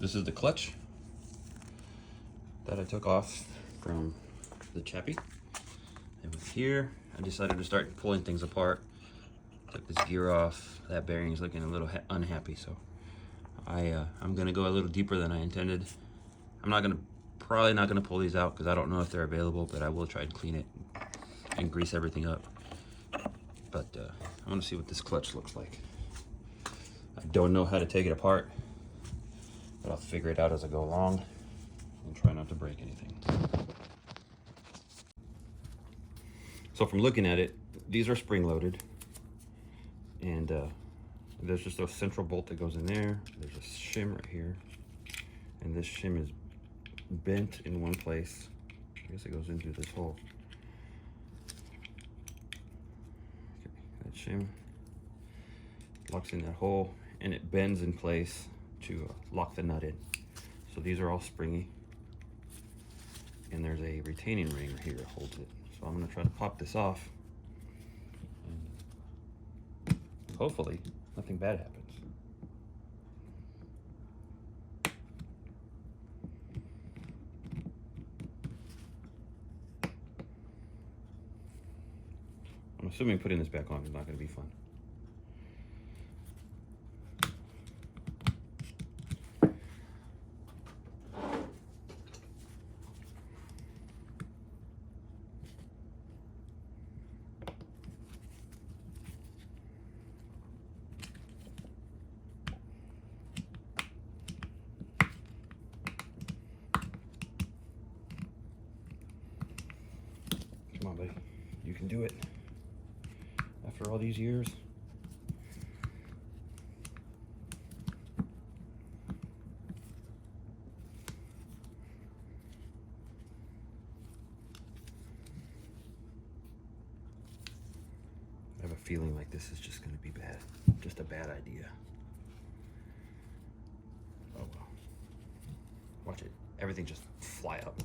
This is the clutch that I took off from the Chappie. It was here. I decided to start pulling things apart. Took this gear off. That bearing is looking a little unhappy, so I'm gonna go a little deeper than I intended. Probably not gonna pull these out because I don't know if they're available, but I will try and clean it and grease everything up. But I want to see what this clutch looks like. I don't know how to take it apart, but I'll figure it out as I go along and try not to break anything. So from looking at it, these are spring loaded, and there's just a central bolt that goes in there. There's a shim right here, and this shim is bent in one place. I guess it goes into this hole. Okay, that shim locks in that hole, and it bends in place to lock the nut in. So these are all springy, and there's a retaining ring right here that holds it. So I'm going to try to pop this off, and hopefully nothing bad happens. I'm assuming putting this back on is not going to be fun. Come on, buddy. You can do it. After all these years. I have a feeling like this is just going to be bad. Just a bad idea. Oh well. Watch it. Everything just fly up.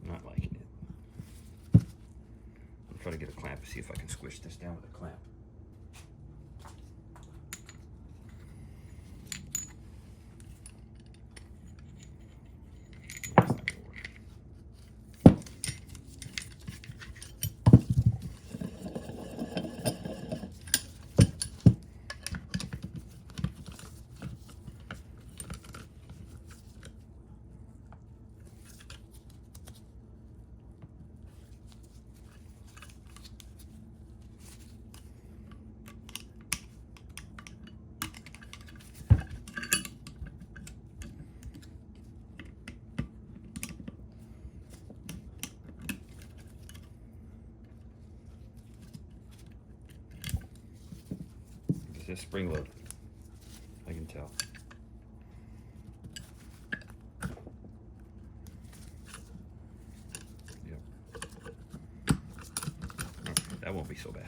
Not liking it. I'll try to get a clamp to see if I can squish this down with a clamp. That's not gonna work. It's spring load, I can tell. Yep. Okay, that won't be so bad.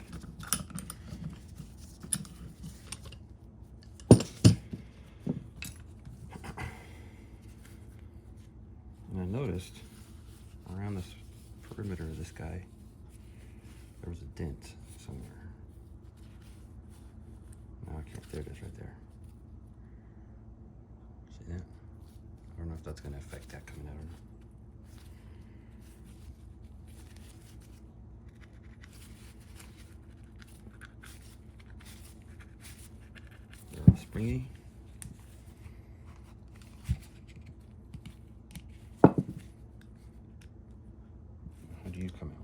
And I noticed around this perimeter of this guy, there was a dent somewhere. Okay, there it is right there. See that? I don't know if that's going to affect that coming out or not. They're all springy. How do you come out?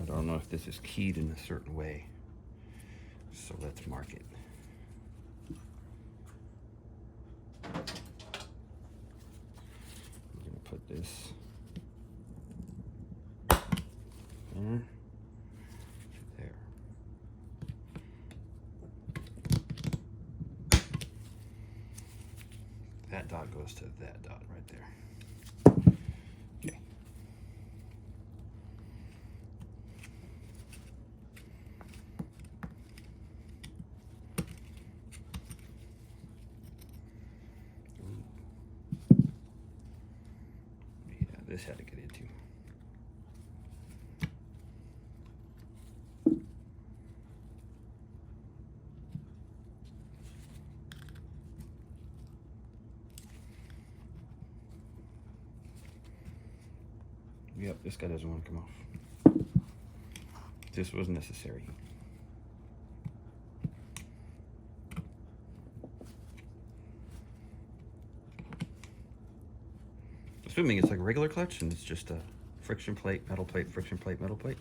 I don't know if this is keyed in a certain way, so let's mark it. I'm gonna put this there, there. that dot goes to that dot right there. Okay. Yeah, this had to get into. Yep, this guy doesn't want to come off. This was necessary. Assuming it's like a regular clutch and it's just a friction plate, metal plate, friction plate, metal plate.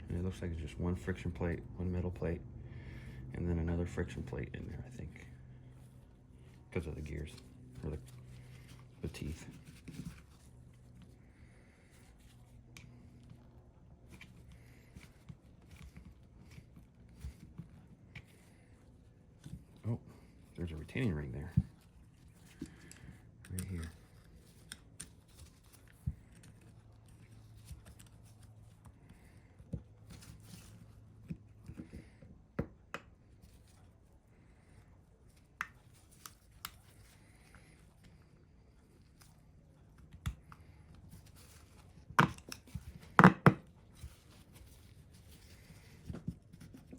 And it looks like it's just one friction plate, one metal plate, and then another friction plate in there, I think, because of the gears, or the teeth. Oh, there's a retaining ring there. Right here.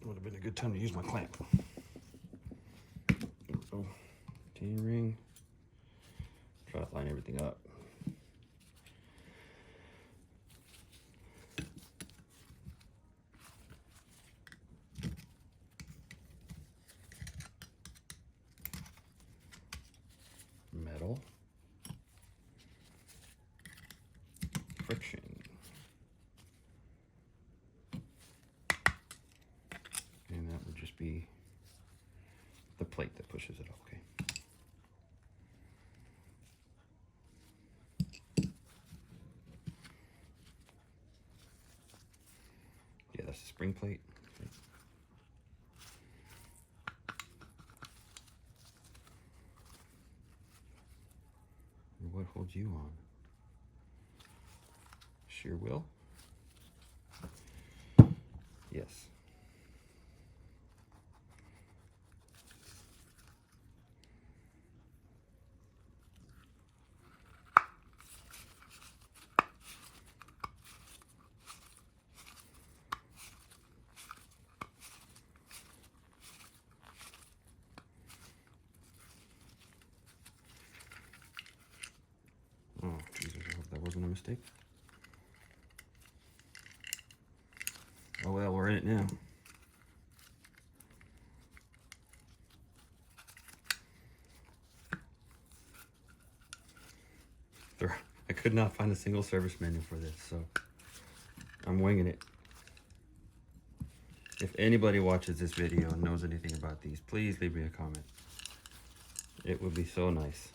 Would have been a good time to use my clamp. So, retaining ring. Try to line everything up. Metal. Friction. And that would just be the plate that pushes it up, okay? Yeah, that's the spring plate. Okay. And what holds you on? Shear wheel? Yes. Oh, Jesus, I hope that wasn't a mistake. Oh well, we're in it now. I could not find a single service manual for this, so I'm winging it. If anybody watches this video and knows anything about these, please leave me a comment. It would be so nice.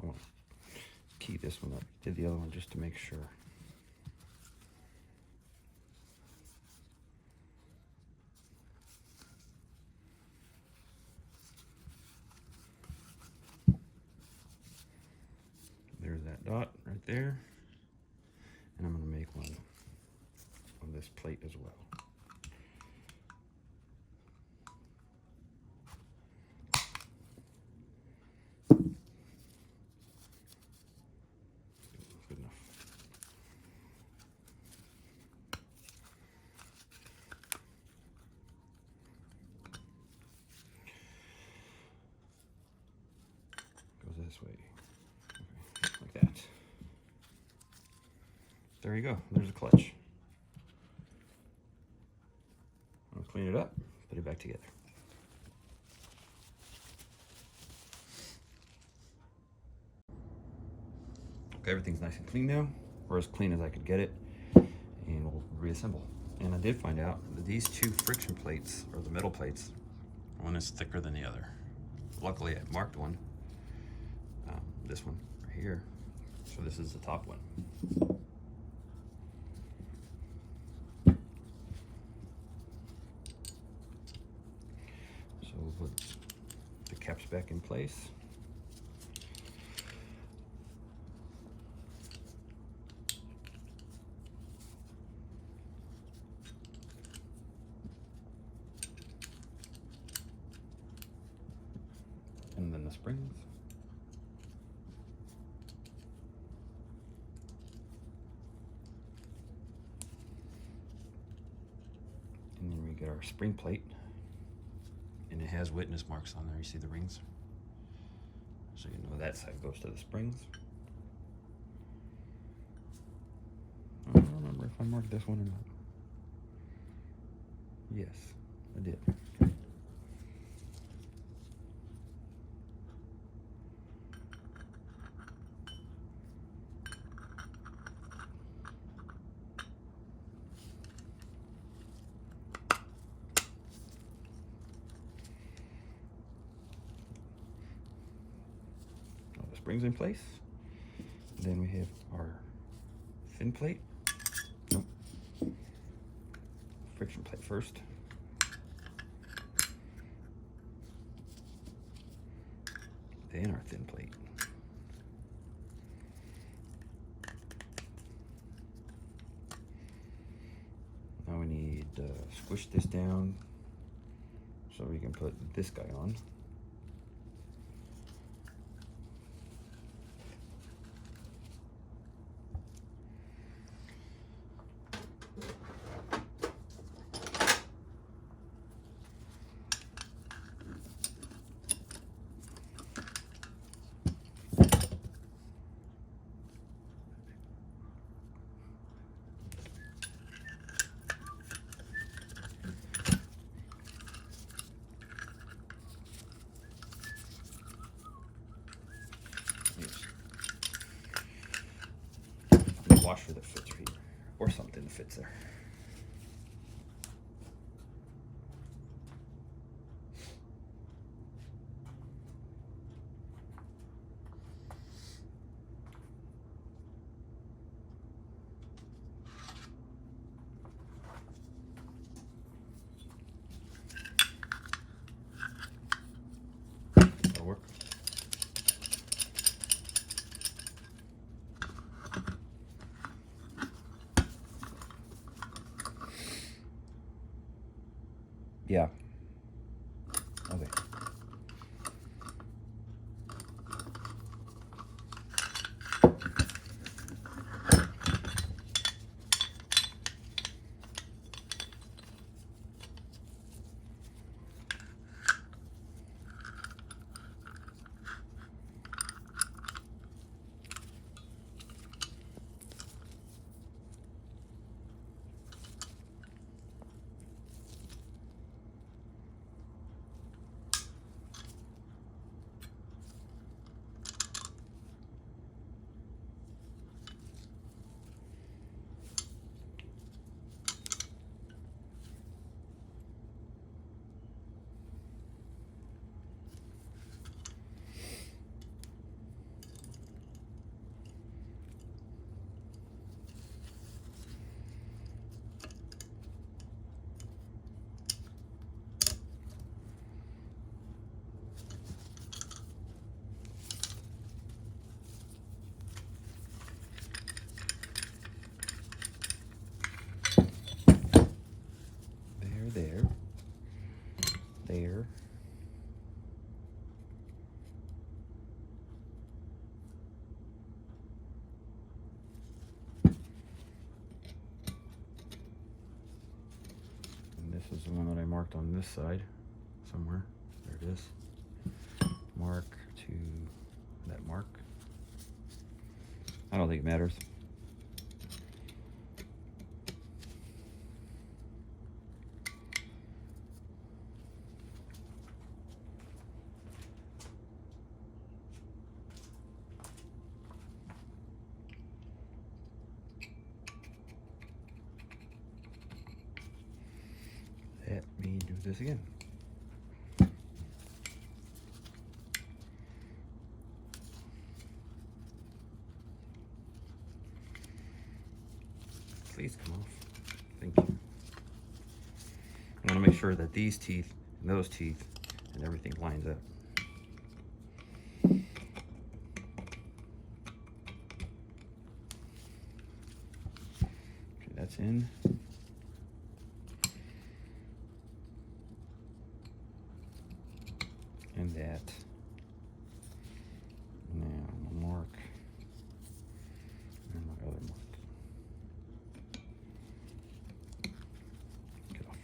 I want to key this one up. Did the other one just to make sure. There's that dot right there. And I'm going to make one on this plate as well. Good enough. Goes this way. Okay, like that. There you go. There's a clutch. I'll clean it up, put it back together. Okay, everything's nice and clean now, or as clean as I could get it, and we'll reassemble. And I did find out that these two friction plates, or the metal plates, one is thicker than the other. Luckily, I marked one, this one right here, So this is the top one. So we'll put the caps back in place. And then the springs. And then we get our spring plate. And it has witness marks on there. You see the rings? So you know that side goes to the springs. I don't remember if I marked this one or not. Yes, I did. Springs in place. Then we have our fin plate. Nope. Friction plate first. Then our thin plate. Now we need to squish this down so we can put this guy on. Washer that fits here, or something that fits there. That'll work. Yeah. Okay. There. And this is the one that I marked on this side somewhere. There it is. Mark to that mark. I don't think it matters. Let me do this again. Please come off. Thank you. I want to make sure that these teeth and those teeth and everything lines up. Okay, that's in. And that. Now I'm gonna mark. And my other mark. Get off.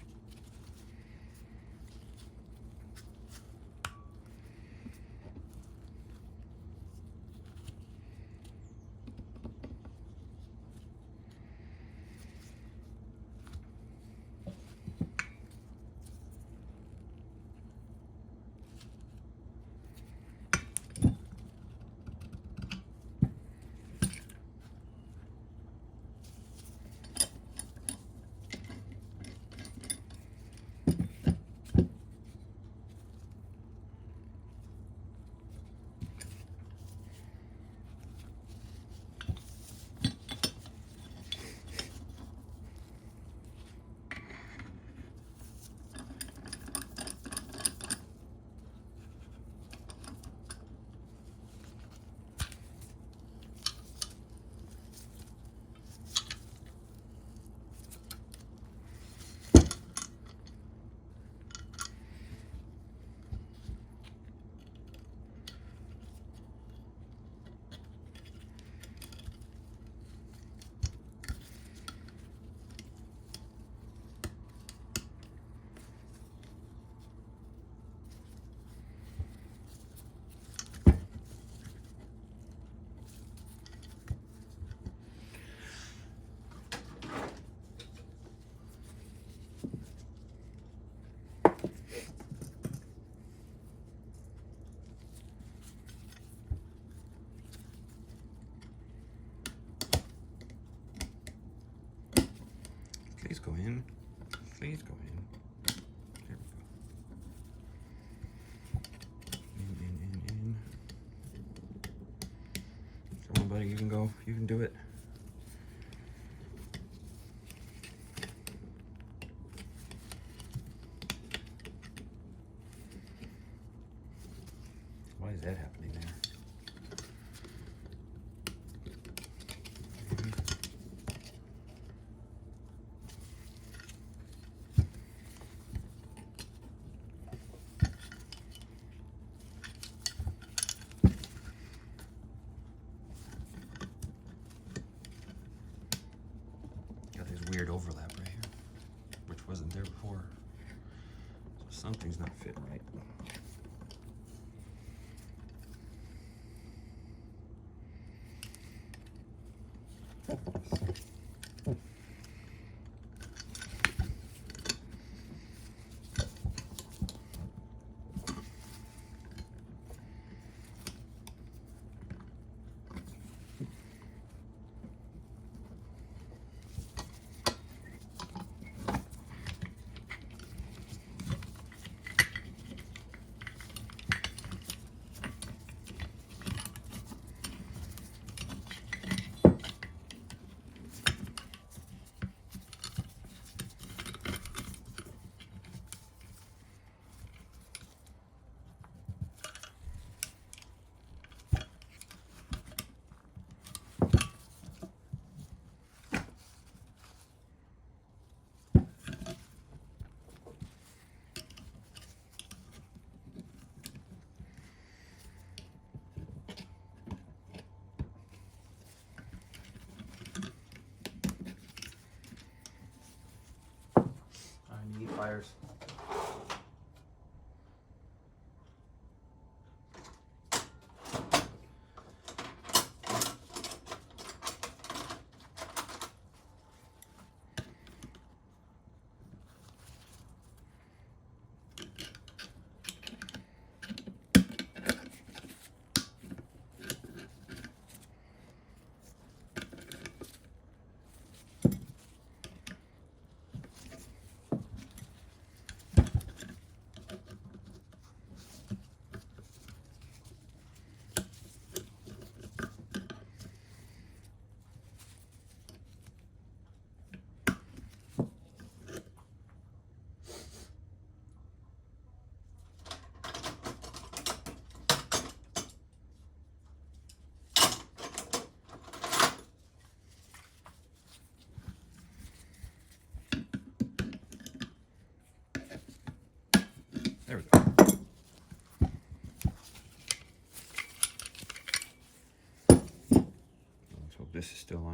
Please go in. Please go in. There we go. In. Come on, buddy. You can go. You can do it. Why is that happening there? Weird overlap right here, which wasn't there before. So something's not fitting right.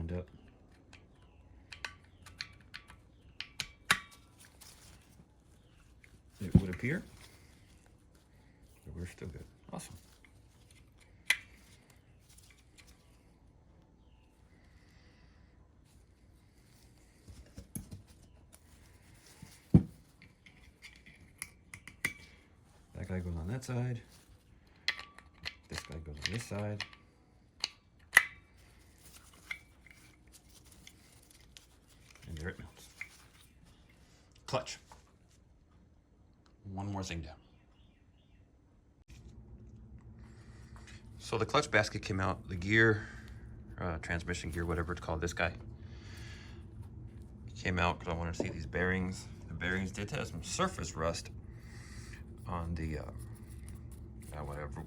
lined up. It would appear that we're still good. Awesome. That guy goes on that side. This guy goes on this side. And there it mounts. Clutch. One more thing down. So the clutch basket came out, the gear, transmission gear, whatever it's called, this guy, came out because I wanted to see these bearings. The bearings did have some surface rust on the,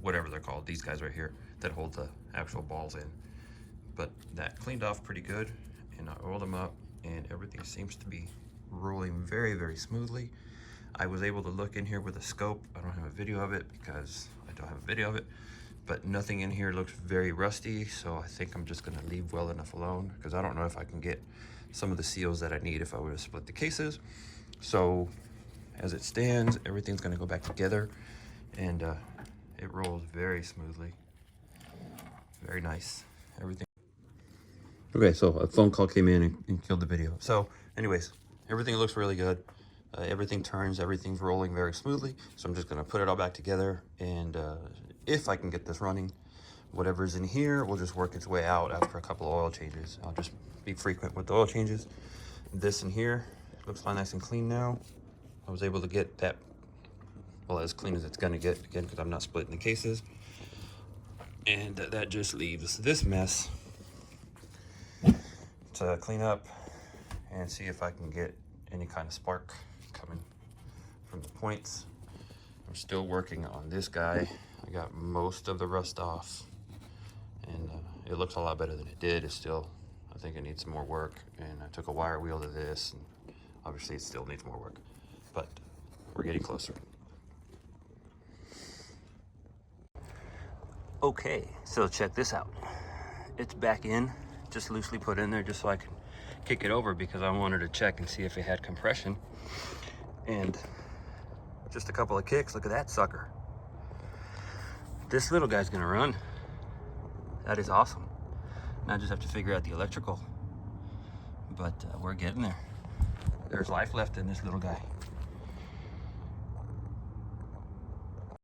whatever they're called, these guys right here that hold the actual balls in. But that cleaned off pretty good, and I oiled them up, and everything seems to be rolling very, very smoothly. I was able to look in here with a scope. I don't have a video of it because I don't have a video of it, but nothing in here looks very rusty, so I think I'm just gonna leave well enough alone because I don't know if I can get some of the seals that I need if I were to split the cases. So as it stands, everything's gonna go back together, and it rolls very smoothly. Very nice, everything. Okay, so a phone call came in and killed the video. So anyways, everything looks really good. Everything turns, everything's rolling very smoothly. So I'm just gonna put it all back together, and if I can get this running, whatever's in here will just work its way out after a couple of oil changes. I'll just be frequent with the oil changes. This in here looks fine, nice and clean now. I was able to get that, well, as clean as it's gonna get, again, because I'm not splitting the cases. And that just leaves this mess to clean up and see if I can get any kind of spark coming from the points. I'm still working on this guy. I got most of the rust off, and it looks a lot better than it did. It's still, I think it needs some more work, and I took a wire wheel to this, and obviously it still needs more work, but we're getting closer. Okay, so check this out. It's back in, just loosely put in there just so I can kick it over because I wanted to check and see if it had compression. And just a couple of kicks, look at that sucker. This little guy's gonna run. That is awesome. Now I just have to figure out the electrical, but we're getting there. There's life left in this little guy.